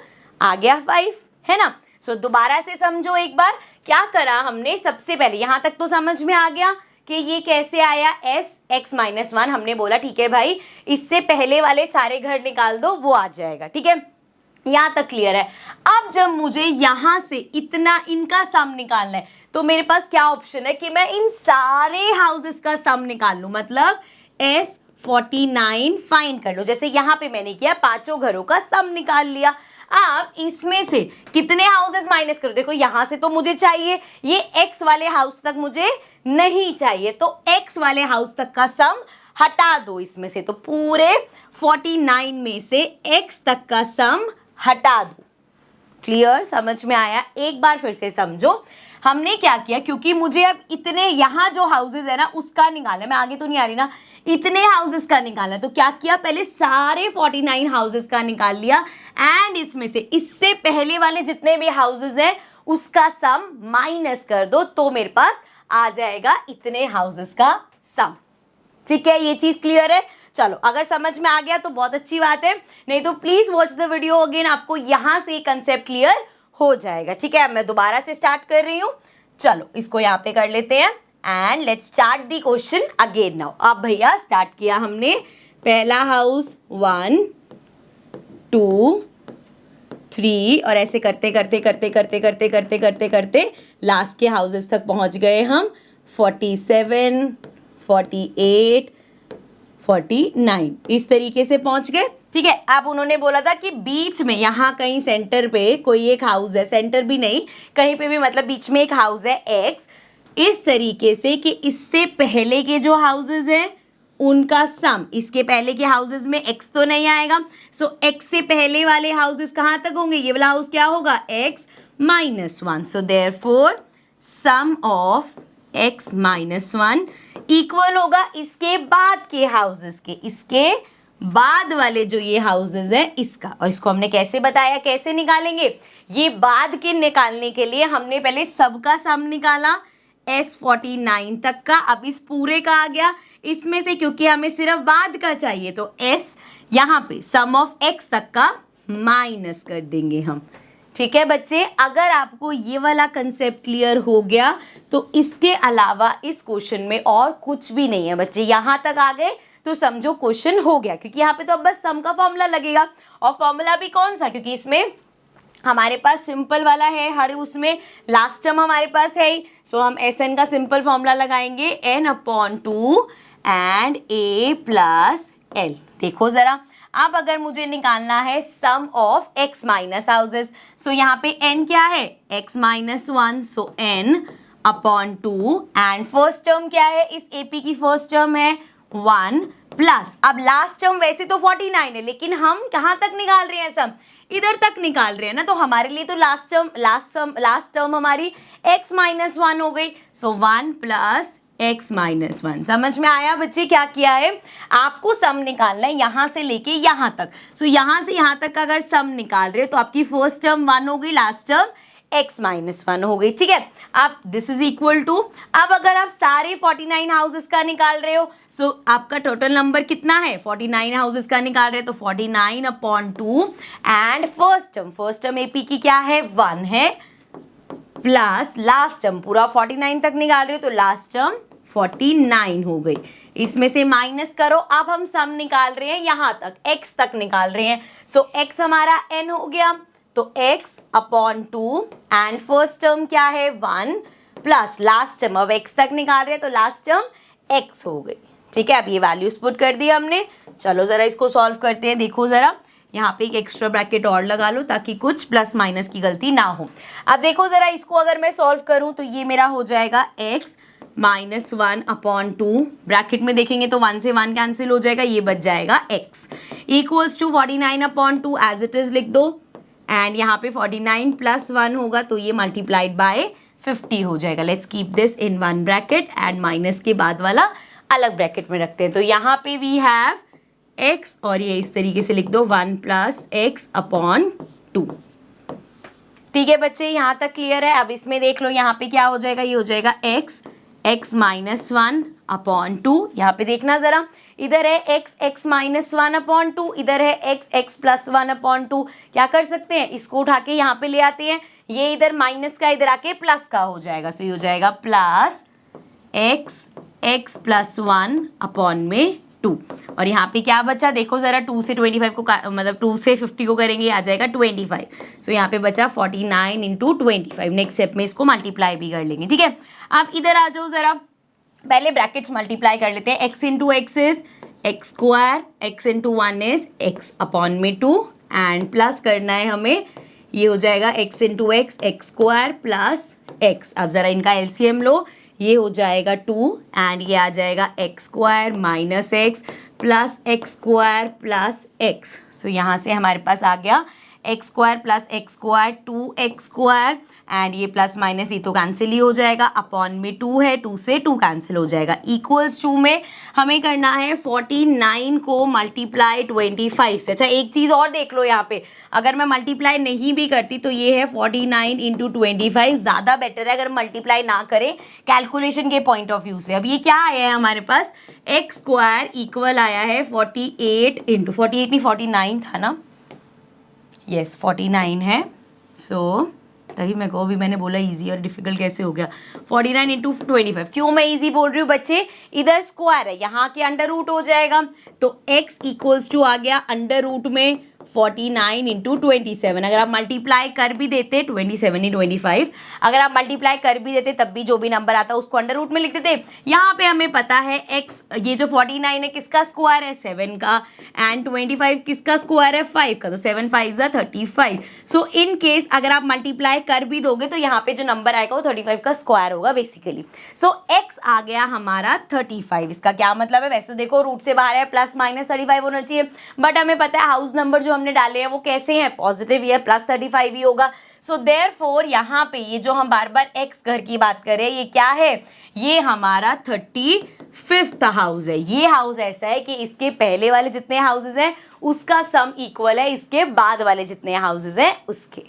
आ गया 5, है ना। सो दोबारा से समझो एक बार, क्या करा हमने, सबसे पहले यहाँ तक तो समझ में आ गया कि ये कैसे आया, x - 1 हमने बोला ठीक है भाई, इससे पहले वाले सारे घर निकाल दो वो आ जाएगा, ठीक है। यहाँ तक क्लियर है। अब जब मुझे यहाँ से इतना इनका सम निकालना है तो मेरे पास क्या ऑप्शन है कि मैं इन सारे हाउसेस का सम निकाल लूं, मतलब S49 फाइंड कर लो। जैसे यहाँ पे मैंने किया, पांचों घरों का सम निकाल लिया। आप इसमें से कितने हाउसेस माइनस करो, देखो यहां से तो मुझे चाहिए, ये x वाले हाउस तक मुझे नहीं चाहिए, तो x वाले हाउस तक का सम हटा दो इसमें से, तो पूरे 49 में से x तक का सम हटा दो। क्लियर, समझ में आया। एक बार फिर से समझो, हमने क्या किया, क्योंकि मुझे अब इतने यहाँ जो हाउसेस है ना उसका निकालना है, मैं आगे तो नहीं आ रही ना, इतने हाउसेस का निकालना है, तो क्या किया, पहले सारे 49 हाउसेस का निकाल लिया एंड इसमें से इससे पहले वाले जितने भी हाउसेस हैं उसका सम माइनस कर दो, तो मेरे पास आ जाएगा इतने हाउसेस का सम। ठीक है, ये चीज क्लियर है। चलो, अगर समझ में आ गया तो बहुत अच्छी बात है, नहीं तो please watch the video again, आपको यहां से कंसेप्ट क्लियर हो जाएगा। ठीक है, अब मैं दोबारा से स्टार्ट कर रही हूं। चलो, इसको यहाँ पे कर लेते हैं and let's start the question again now. अब भैया स्टार्ट किया हमने, पहला हाउस 1 2 3 और ऐसे करते करते करते करते करते करते करते करते लास्ट के हाउसेस तक पहुंच गए हम, 47 48 49 इस तरीके से पहुंच गए। ठीक है, अब उन्होंने बोला था कि बीच में यहाँ कहीं सेंटर पे कोई एक हाउस है, सेंटर भी नहीं कहीं पे भी, मतलब बीच में एक हाउस है x, इस तरीके से कि इससे पहले के जो हाउसेस हैं उनका सम, इसके पहले के हाउसेस में x तो नहीं आएगा, सो x से पहले वाले हाउसेस कहाँ तक होंगे, ये वाला हाउस क्या होगा, x - 1, so therefore sum of x - 1 equal होगा इसके बाद के हाउसेस के, इसके बाद वाले जो ये हाउसेस हैं इसका। और इसको हमने कैसे बताया, कैसे निकालेंगे, ये बाद के निकालने के लिए हमने पहले सबका सम निकाला S49 तक का, अब इस पूरे का आ गया, इसमें से क्योंकि हमें सिर्फ बाद का चाहिए तो S यहाँ पे सम ऑफ x तक का माइनस कर देंगे हम। ठीक है बच्चे, अगर आपको ये वाला कंसेप्ट क्लियर हो गया तो इसके अलावा इस क्वेश्चन में और कुछ भी नहीं है बच्चे। यहाँ तक आ गए तो समझो क्वेश्चन हो गया, क्योंकि यहाँ पे तो अब बस सम का फॉर्मूला लगेगा, और फॉर्मूला भी कौन सा, क्योंकि इसमें हमारे पास सिंपल वाला है, हर उसमें लास्ट टर्म हमारे पास है ही, सो हम SN का सिंपल फॉर्मूला लगाएंगे n/2 एंड a + l। देखो जरा, अब अगर मुझे निकालना है sum of x minus houses, सो यहाँ पे n क्या है, x - 1, so n/2 and first term क्या है, इस AP की फर्स्ट टर्म है 1 प्लस, अब लास्ट टर्म वैसे तो 49 है लेकिन हम कहाँ तक निकाल रहे हैं, सम इधर तक निकाल रहे हैं ना, तो हमारे लिए तो लास्ट टर्म हमारी x - 1 हो गई, सो 1 + x - 1। समझ में आया बच्चे, क्या किया है, आपको सम निकालना है यहाँ से लेके यहाँ तक, सो यहाँ से यहाँ तक का अगर सम निकाल रहे हो तो आपकी फर्स्ट टर्म 1 हो गई, लास्ट टर्म x माइनस 1 हो गई, ठीक है। अब दिस इज इक्वल टू, अब अगर आप सारे 49 हाउसेस का निकाल रहे हो, सो आपका टोटल नंबर कितना है, 49 हाउसेस का निकाल रहे हो तो 49/2 एंड फर्स्ट टर्म एपी की क्या है, 1 है, प्लस लास्ट टर्म पूरा 49 तक निकाल रहे हो तो लास्ट टर्म 49 हो गई। इसमें से माइनस करो, अब हम सम निकाल रहे हैं यहां तक, x तक निकाल रहे हैं, सो x हमारा n हो गया, तो x/2 एंड फर्स्ट टर्म क्या है 1 प्लस लास्ट टर्म, अब x तक निकाल रहे हैं तो लास्ट टर्म x हो गई, ठीक है। अब ये वैल्यूज पुट कर दी हमने, चलो जरा इसको सॉल्व करते हैं। देखो जरा यहाँ पे एक एक्स्ट्रा ब्रैकेट और लगा लो ताकि कुछ प्लस माइनस की गलती ना हो। अब देखो जरा इसको अगर मैं सॉल्व करूं तो ये मेरा हो जाएगा x -1/2, ब्रैकेट में देखेंगे तो 1 से 1 कैंसिल हो जाएगा, ये बच जाएगा x equals to 49/2 as it is लिख दो, एंड यहाँ पे 49 + 1 होगा तो ये मल्टीप्लाइड बाय 50 हो जाएगा। Let's keep this in one bracket and minus के बाद वाला अलग ब्रैकेट में रखते हैं। तो यहाँ पे वी हैव x और ये इस तरीके से लिख दो 1 + x/2, ठीक है बच्चे, यहाँ तक क्लियर है। अब इसमें देख लो यहाँ पे क्या हो जाएगा, ये हो जाएगा x -1/2, यहाँ पे देखना जरा, इधर है x -1/2, इधर है x + 1/2, क्या कर सकते हैं, इसको उठा के यहाँ पे ले आते हैं, ये इधर माइनस का इधर आके प्लस का हो जाएगा, सो ये हो जाएगा प्लस x + 1/2, और यहाँ पे क्या बचा देखो जरा, 2 से 25 को मतलब 2 से 50 को करेंगे आ जाएगा 25, सो यहाँ पे बचा 49 × 25। नेक्स्ट स्टेप में इसको मल्टीप्लाई भी कर लेंगे, ठीक है। अब इधर आ जाओ जरा, पहले ब्रैकेट्स मल्टीप्लाई कर लेते हैं। x × x is x², x × 1 is x/2 and plus करना है हमें, ये हो जाएगा x × x x² plus x। अब जरा इनका एलसीएम लो, ये हो जाएगा 2 एंड ये आ जाएगा x² - x plus x² plus x। सो यहाँ से हमारे पास आ गया x² plus x² 2x² and ये प्लस माइनस ये तो कैंसिल ही हो जाएगा, अपॉन में 2 है, 2 से 2 कैंसिल हो जाएगा, इक्वल्स टू में हमें करना है 49 को मल्टीप्लाई 25 से। अच्छा एक चीज़ और देख लो यहाँ पे, अगर मैं मल्टीप्लाई नहीं भी करती तो ये है 49 × 25, ज़्यादा बेटर है अगर मल्टीप्लाई ना करें कैलकुलेशन के पॉइंट ऑफ व्यू से। अब ये क्या आया है हमारे पास, x² इक्वल आया है 48 नहीं 49 था ना, यस 49 है, सो तभी मैं को भी मैंने बोला इजी और डिफिकल्ट कैसे हो गया, 49 × 25। क्यों मैं इजी बोल रही हूँ बच्चे, इधर स्क्वायर है, यहाँ के अंडर रूट हो जाएगा, तो x इक्वल्स टू आ गया अंडर रूट में 49 × 27। अगर आप मल्टीप्लाई कर भी देते 27 नहीं 25, अगर आप मल्टीप्लाई कर भी देते तब भी जो भी नंबर आता उसको अंडर रूट में लिख देते। यहाँ पे हमें पता है x, ये जो 49 है किसका स्क्वायर है, 7 का, एंड 25 किसका स्क्वायर है, 5 का, तो 7 × 5 = 35। सो इन केस अगर आप मल्टीप्लाई कर भी दोगे तो यहाँ पे जो नंबर आएगा वो 35 का स्क्वायर होगा बेसिकली। सो x आ गया हमारा 35। इसका क्या मतलब है, वैसे देखो रूट से बाहर है, प्लस माइनस 35 होना चाहिए, बट हमें पता है हाउस नंबर जो हमने डाले हैं वो कैसे हैं, पॉजिटिव ही है, प्लस 35 ही होगा। सो देयरफॉर यहाँ पे ये जो हम बार बार x घर की बात कर रहे हैं ये क्या है, ये हमारा 35th हाउस है। ये हाउस ऐसा है कि इसके पहले वाले जितने हाउसेस हैं उसका सम इक्वल है इसके बाद वाले जितने हाउसेस हैं उसके,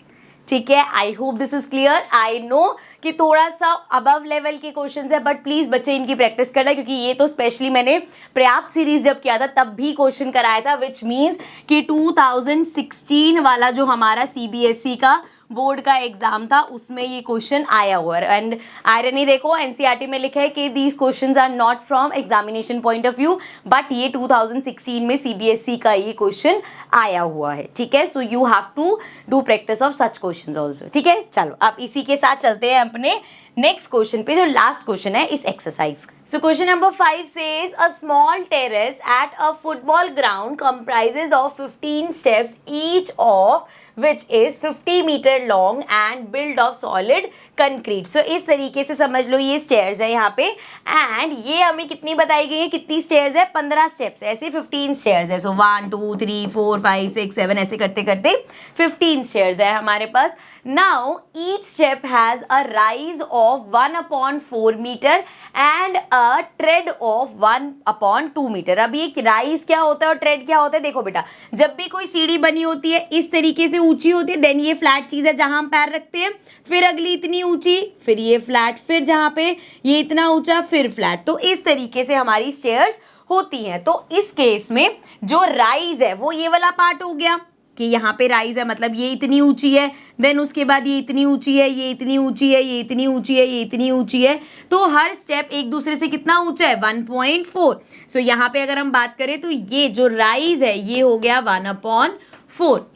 ठीक है। I hope this is clear. I know कि थोड़ा सा अबव लेवल के क्वेश्चंस है, बट प्लीज बच्चे इनकी प्रैक्टिस करना, क्योंकि ये तो स्पेशली मैंने पर्याप्त सीरीज जब किया था तब भी क्वेश्चन कराया था, विच मीन्स कि 2016 वाला जो हमारा CBSE का बोर्ड का एग्जाम था उसमें ये क्वेश्चन आया हुआ है। एंड आयरनी देखो NCERT में लिखा है कि these questions are not from examination point of view, but ये 2016 में CBSE का ये क्वेश्चन आया हुआ है, ठीक है। So you have to do practice of such questions also, ठीक है। चलो अब इसी के साथ चलते हैं अपने नेक्स्ट क्वेश्चन पे, जो लास्ट क्वेश्चन है इस exercise. So question number 5 says a small terrace at a football ground comprises of 15 steps each of which is 50 metre long and build of solid concrete. So इस तरीके से समझ लो ये stairs है यहाँ पे, एंड ये हमें कितनी बताई गई है, कितनी स्टेयर्स है, 15 स्टेप्स, ऐसे 15 स्टेयर्स है। सो 1 2 3 4 5 6 7 ऐसे करते करते 15 स्टेयर्स है हमारे पास। Now each step has a rise of 1/4 meter and a tread of 1/2 meter. अब ये rise क्या होता है और tread क्या होता है, देखो बेटा, जब भी कोई सीढ़ी बनी होती है इस तरीके से ऊंची होती है, देन ये फ्लैट चीज है जहां हम पैर रखते हैं, फिर अगली इतनी ऊंची, फिर ये फ्लैट, फिर जहां पे ये इतना ऊंचा, फिर फ्लैट. तो इस तरीके से हमारी स्टेयर्स होती हैं. तो इस केस में जो राइज है वो ये वाला पार्ट हो गया कि यहाँ पे राइज है, मतलब ये इतनी ऊंची है, देन उसके बाद ये इतनी ऊंची है, ये इतनी ऊंची है, ये इतनी ऊंची है, ये इतनी ऊंची है. तो हर स्टेप एक दूसरे से कितना ऊंचा है, 1.4. सो यहाँ पे अगर हम बात करें तो ये जो राइज है ये हो गया 1/4.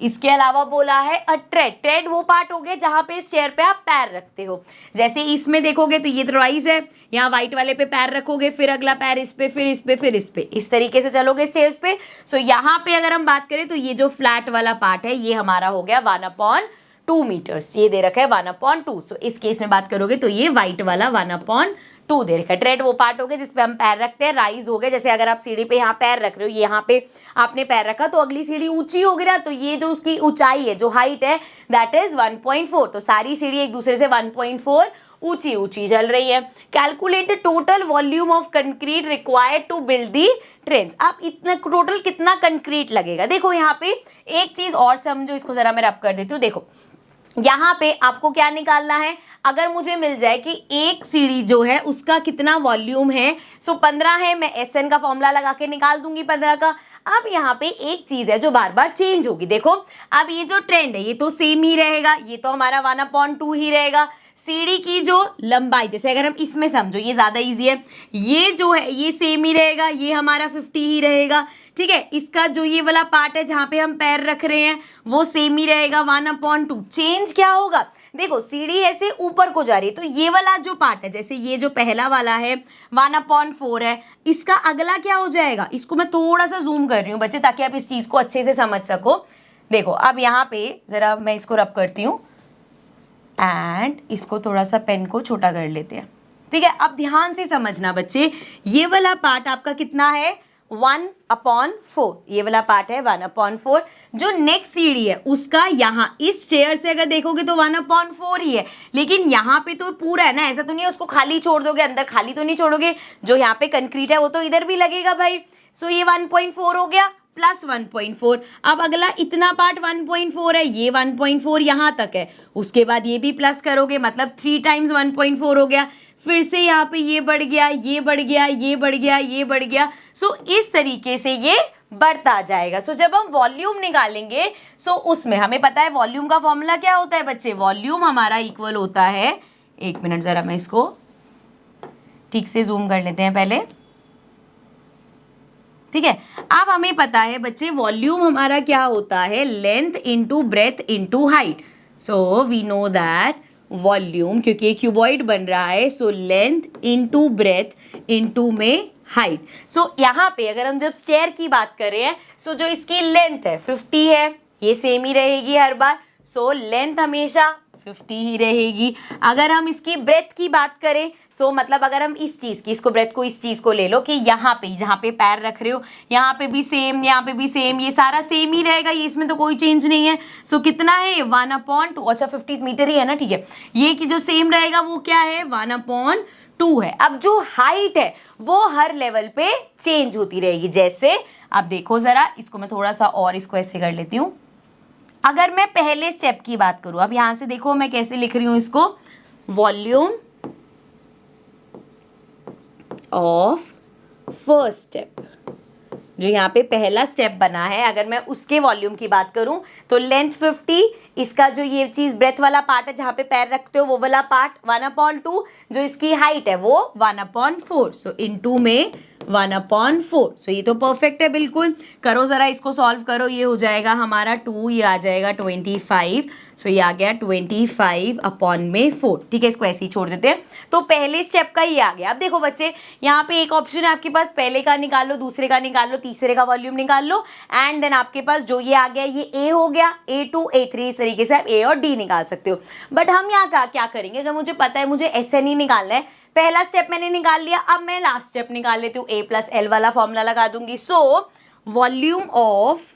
इसके अलावा बोला है अ ट्रेड. ट्रेड वो पार्ट हो गया जहां पे स्टेयर पे आप पैर रखते हो. जैसे इसमें देखोगे तो ये तो राइज है, यहाँ व्हाइट वाले पे पैर रखोगे, फिर अगला पैर इस पे, फिर इस पे, फिर इस पे, इस तरीके से चलोगे स्टेयर्स पे. सो यहाँ पे अगर हम बात करें तो ये जो फ्लैट वाला पार्ट है ये हमारा हो गया 1/2 मीटर्स. ये दे रखा है 1/2. सो इस केस में बात करोगे तो ये व्हाइट वाला 1/2 दे रखा है. ट्रेड वो पार्ट हो गया जिसपे हम पैर रखते हैं. राइज हो गया जैसे अगर आप सीढ़ी पे यहाँ पैर रख रहे हो, यहाँ पे आपने पैर रखा तो अगली सीढ़ी ऊंची हो गई ना, तो ये जो उसकी ऊंचाई है, जो हाइट है, दैट इज 1.4. तो सारी सीढ़ी एक दूसरे से 1.4 ऊंची ऊंची चल रही है. Calculate the total volume of concrete required to build the trains. आप इतना टोटल कितना कंक्रीट लगेगा. देखो यहाँ पे एक चीज और समझो, इसको जरा मैं रब कर देती हूँ. देखो यहाँ पे आपको क्या निकालना है, अगर मुझे मिल जाए कि एक सीढ़ी जो है उसका कितना वॉल्यूम है, सो 15 है, मैं SN का फॉर्मूला लगा के निकाल दूंगी 15 का. अब यहाँ पे एक चीज है जो बार बार चेंज होगी. देखो अब ये जो ट्रेंड है ये तो सेम ही रहेगा, ये तो हमारा 1/2 ही रहेगा. सीढ़ी की जो लंबाई, जैसे अगर हम इसमें समझो, ये ज्यादा इजी है, ये जो है ये सेम ही रहेगा, ये हमारा 50 ही रहेगा. ठीक है, इसका जो ये वाला पार्ट है जहां पे हम पैर रख रहे हैं वो सेम ही रहेगा 1/2. चेंज क्या होगा, देखो सीढ़ी ऐसे ऊपर को जा रही है तो ये वाला जो पार्ट है, जैसे ये जो पहला वाला है 1/4 है, इसका अगला क्या हो जाएगा. इसको मैं थोड़ा सा जूम कर रही हूँ बच्चे ताकि आप इस चीज को अच्छे से समझ सको. देखो अब यहाँ पे जरा मैं इसको रब करती हूँ एंड इसको थोड़ा सा पेन को छोटा कर लेते हैं. ठीक है, अब ध्यान से समझना बच्चे, ये वाला पार्ट आपका कितना है 1/4. ये वाला पार्ट है 1/4. जो नेक्स्ट सीढ़ी है उसका यहाँ इस चेयर से अगर देखोगे तो 1/4 ही है, लेकिन यहाँ पे तो पूरा है ना, ऐसा तो नहीं है उसको खाली छोड़ दोगे, अंदर खाली तो नहीं छोड़ोगे, जो यहाँ पे कंक्रीट है वो तो इधर भी लगेगा भाई. सो ये 1.4 हो गया प्लस 1.4. अब अगला इतना पार्ट 1.4 है, ये 1.4 यहाँ तक है, उसके बाद ये भी प्लस करोगे मतलब 3 टाइम्स 1.4 हो गया. फिर से यहाँ पे ये बढ़ गया, ये बढ़ गया, ये बढ़ गया, ये बढ़ गया. सो इस तरीके से ये बढ़ता जाएगा. सो जब हम वॉल्यूम निकालेंगे सो उसमें हमें पता है वॉल्यूम का फॉर्मूला क्या होता है बच्चे, वॉल्यूम हमारा इक्वल होता है, एक मिनट जरा मैं इसको ठीक से जूम कर लेते हैं पहले. ठीक है, अब हमें पता है बच्चे वॉल्यूम हमारा क्या होता है, length into breadth into height. So we know that volume, क्योंकि एक क्यूबॉइड बन रहा है, so length into breadth into में हाइट. सो यहाँ पे अगर हम जब स्टेयर की बात कर रहे हैं, सो जो इसकी लेंथ है 50 है, ये सेम ही रहेगी हर बार. सो लेंथ हमेशा 50 ही रहेगी. अगर हम इसकी ब्रेथ की बात करें, सो मतलब अगर हम इस चीज की, इसको ब्रेथ को, इस चीज को ले लो कि यहाँ पे जहाँ पे पैर रख रहे हो यहाँ पे भी सेम, यहाँ पे भी सेम, ये सारा सेम ही रहेगा, ये इसमें तो कोई चेंज नहीं है. सो कितना है 1/2. अच्छा 50 मीटर ही है ना, ठीक है, ये कि जो सेम रहेगा वो क्या है 1/2 है. अब जो हाइट है वो हर लेवल पे चेंज होती रहेगी. जैसे अब देखो जरा, इसको मैं थोड़ा सा और इसको ऐसे कर लेती हूँ. अगर मैं पहले स्टेप की बात करूं, अब यहां से देखो मैं कैसे लिख रही हूं इसको, वॉल्यूम ऑफ फर्स्ट स्टेप. जो यहाँ पे पहला स्टेप बना है, अगर मैं उसके वॉल्यूम की बात करूं तो लेंथ 50, इसका जो ये चीज ब्रेथ वाला पार्ट है जहां पे पैर रखते हो वो वाला पार्ट 1/2, जो इसकी हाइट है वो 1/4. सो इनटू में 1/4. सो ये तो परफेक्ट है बिल्कुल. करो जरा इसको सॉल्व करो, ये हो जाएगा हमारा 2, ये आ जाएगा 25. सो ये आ गया 25/4. ठीक है, इसको ऐसे ही छोड़ देते हैं. तो पहले स्टेप का ये आ गया. अब देखो बच्चे, यहाँ पे एक ऑप्शन है आपके पास, पहले का निकाल लो, दूसरे का निकाल लो, तीसरे का वॉल्यूम निकाल लो, एंड देन आपके पास जो ये आ गया ये A हो गया, A2 A3, इस तरीके से आप A और D निकाल सकते हो. बट हम यहाँ क्या करेंगे, अगर मुझे पता है मुझे SN ही निकालना है, पहला स्टेप मैंने निकाल लिया, अब मैं लास्ट स्टेप निकाल लेती हूँ, A+L वाला फॉर्मूला लगा दूंगी. So volume of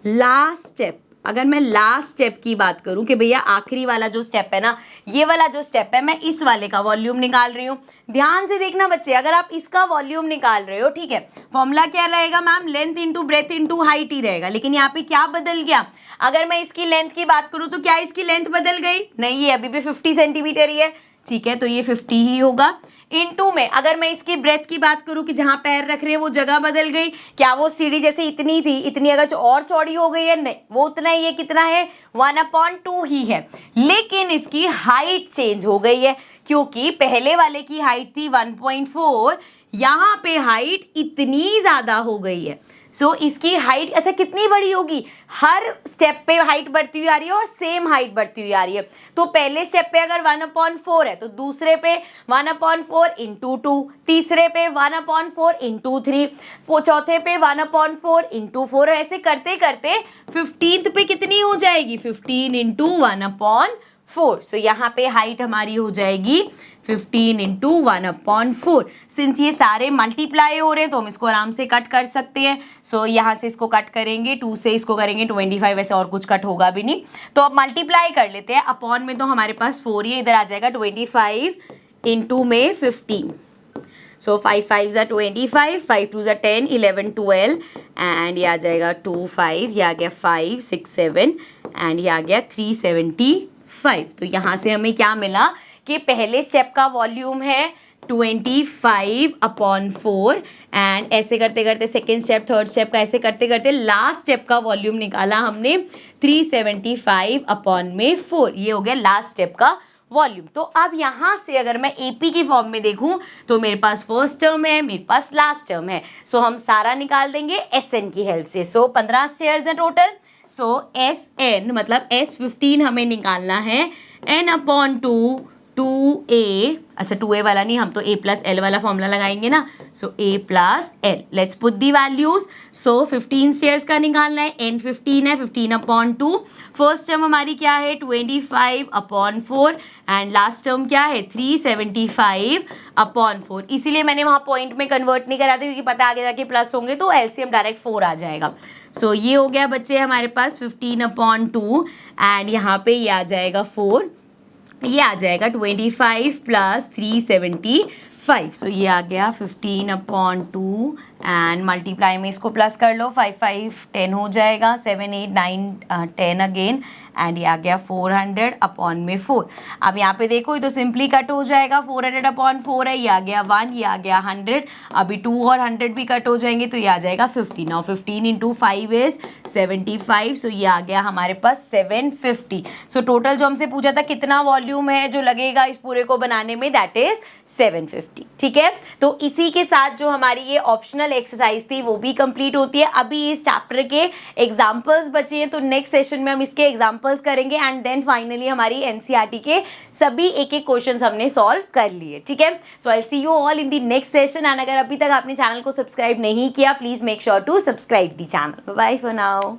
last step अगर मैं लास्ट स्टेप की बात करूं कि भैया आखिरी वाला जो स्टेप है ना, ये वाला जो स्टेप है, मैं इस वाले का वॉल्यूम निकाल रही हूं। ध्यान से देखना बच्चे, अगर आप इसका वॉल्यूम निकाल रहे हो, ठीक है, फॉर्मूला क्या रहेगा ma'am, length into breadth into height ही रहेगा। लेकिन यहाँ पे क्या बदल गया, अगर मैं इसकी लेंथ की बात करूं तो क्या इसकी लेंथ बदल गई? नहीं, ये अभी भी 50 सेंटीमीटर ही है, ठीक है, तो ये 50 ही होगा। इनटू में अगर मैं इसकी ब्रेथ की बात करूं कि जहां पैर रख रहे हैं वो जगह बदल गई, क्या वो सीढ़ी जैसे इतनी थी, इतनी अगर और चौड़ी हो गई है? नहीं, वो उतना ही, ये कितना है, 1/2 ही है। लेकिन इसकी हाइट चेंज हो गई है, क्योंकि पहले वाले की हाइट थी 1.4, यहां पे हाइट इतनी ज्यादा हो गई है। सो इसकी हाइट अच्छा कितनी बड़ी होगी, हर स्टेप पे हाइट बढ़ती हुई आ रही है और सेम हाइट बढ़ती हुई आ रही है। तो पहले स्टेप पे अगर 1/4 है तो दूसरे पे 1/4 इंटू 2, तीसरे पे 1/4 इंटू 3, चौथे पे 1/4 इंटू 4, ऐसे करते करते 15th पे कितनी हो जाएगी, 15 इंटू 1/4। सो यहाँ पे हाइट हमारी हो जाएगी 15 इंटू 1/4। सिंस ये सारे मल्टीप्लाई हो रहे हैं तो हम इसको आराम से कट कर सकते हैं। सो यहाँ से इसको कट करेंगे, 2 से इसको करेंगे 25, वैसे और कुछ कट होगा भी नहीं, तो अब मल्टीप्लाई कर लेते हैं। अपॉन में तो हमारे पास 4 ही इधर आ जाएगा, 25 इंटू में 15। सो 5 5 ज़ा 25, 5 2 ज़ा 10, 11 12 एंड ये आ जाएगा 2 5, ये आ गया 5 6 7 एंड ये आ गया 375। तो यहाँ से हमें क्या मिला कि पहले स्टेप का वॉल्यूम है 25/4 एंड ऐसे करते करते सेकेंड स्टेप, थर्ड स्टेप का ऐसे करते करते लास्ट स्टेप का वॉल्यूम निकाला हमने 375/4। ये हो गया लास्ट स्टेप का वॉल्यूम। तो अब यहाँ से अगर मैं एपी की फॉर्म में देखूं तो मेरे पास फर्स्ट टर्म है, मेरे पास लास्ट टर्म है। सो हम सारा निकाल देंगे एसएन की हेल्प से। सो 15 स्टेयर्स हैं टोटल। सो एसएन मतलब S15 हमें निकालना है n/2 2a, अच्छा 2a वाला नहीं, हम तो a + l वाला फॉर्मूला लगाएंगे ना। सो a + l, let's put the values. So 15 stairs का निकालना है, n15 है, 15/2। फर्स्ट टर्म हमारी क्या है 25/4 एंड लास्ट टर्म क्या है 375/4। इसीलिए मैंने वहाँ पॉइंट में कन्वर्ट नहीं करा था, क्योंकि पता आगे जाके प्लस होंगे तो एलसीएम डायरेक्ट 4 आ जाएगा। सो ये हो गया बच्चे हमारे पास 15/2 एंड यहाँ पे ये आ जाएगा 4, ये आ जाएगा 25 + 375। सो ये आ गया 15/2 एंड मल्टीप्लाई में इसको प्लस कर लो, 5 5 10 हो जाएगा, 7 8 9 10 अगेन एंड ये आ गया 400/4। अब यहाँ पे देखो ये तो सिंपली कट हो जाएगा, 400/4 है, ये आ गया 1, ये आ गया 100, अभी 2 और 100 भी कट हो जाएंगे तो ये आ जाएगा 50। Now 15 into 5 is 75। सो ये आ गया हमारे पास 750। सो टोटल जो हमसे पूछा था कितना वॉल्यूम है जो लगेगा इस पूरे को बनाने में, दैट इज 750। ठीक है, तो इसी के साथ जो हमारी ये ऑप्शनल एक्सरसाइज थी वो भी कंप्लीट होती है। अभी इस चैप्टर के एग्जाम्पल्स बचे हैं, तो नेक्स्ट सेशन में हम इसके एग्जाम्पल्स करेंगे एंड देन फाइनली हमारी एनसीईआरटी के सभी एक एक क्वेश्चंस हमने सॉल्व कर लिए। ठीक है, so I see you all in the next session and अगर अभी तक आपने चैनल को सब्सक्राइब नहीं किया please make sure to subscribe the channel. Bye for now.